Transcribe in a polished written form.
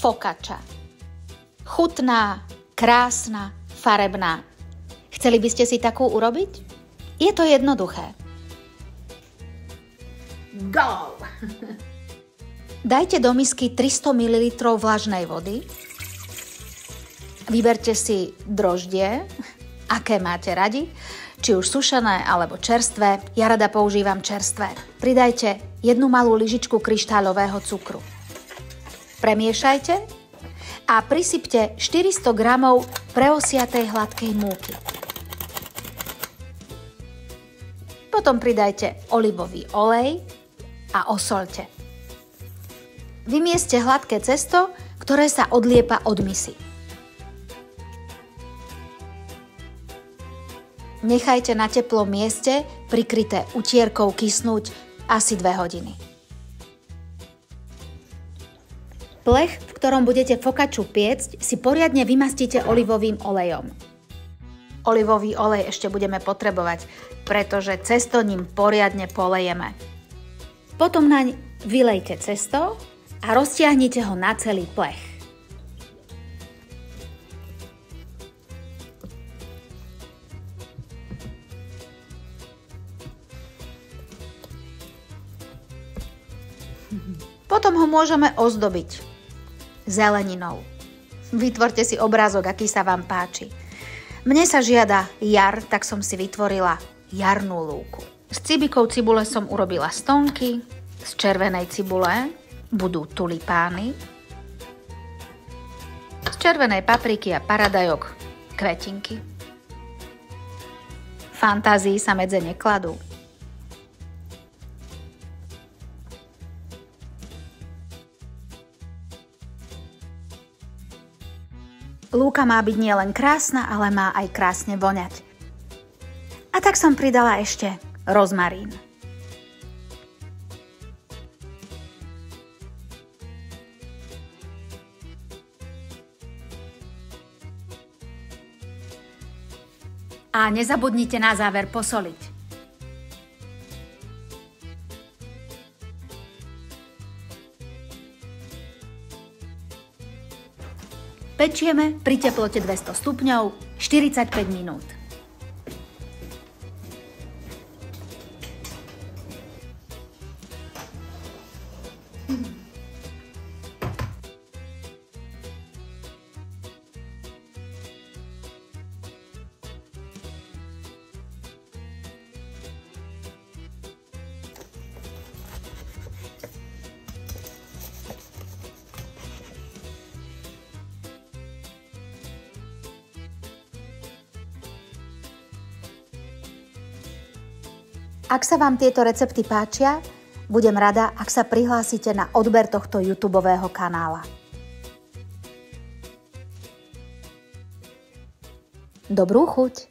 focaccia. Chutná, krásna, farebná. Chceli by ste si takú urobiť? Je to jednoduché. Go! Dajte do misky 300 ml vlažnej vody. Vyberte si droždie, aké máte radi, či už sušené alebo čerstvé. Ja rada používam čerstvé. Pridajte 1 malú lyžičku kryštáľového cukru. Premiešajte a prisypte 400 g preosiatej hladkej múky. Potom pridajte olivový olej a osoľte. Vymieste hladké cesto, ktoré sa odliepa od misy. Nechajte na teplom mieste, prikryté utierkou kysnúť asi 2 hodiny. Plech, v ktorom budete focacciu piecť, si poriadne vymastíte olivovým olejom. Olivový olej ešte budeme potrebovať, pretože cesto ním poriadne polejeme. Potom naň vylejte cesto a roztiahnite ho na celý plech. Potom ho môžeme ozdobiť zeleninou. Vytvorte si obrázok, aký sa vám páči. Mne sa žiada jar, tak som si vytvorila jarnú lúku. S cibikou cibule som urobila stonky, z červenej cibule budú tulipány, z červenej papriky a paradajok kvetinky. Fantázii sa medze nekladú. Lúka má byť nielen krásna, ale má aj krásne voňať. A tak som pridala ešte rozmarín. A nezabudnite na záver posoliť. Pečieme pri teplote 200 stupňov 45 minút. Ak sa vám tieto recepty páčia, budem rada, ak sa prihlásite na odber tohto YouTubeového kanála. Dobrú chuť!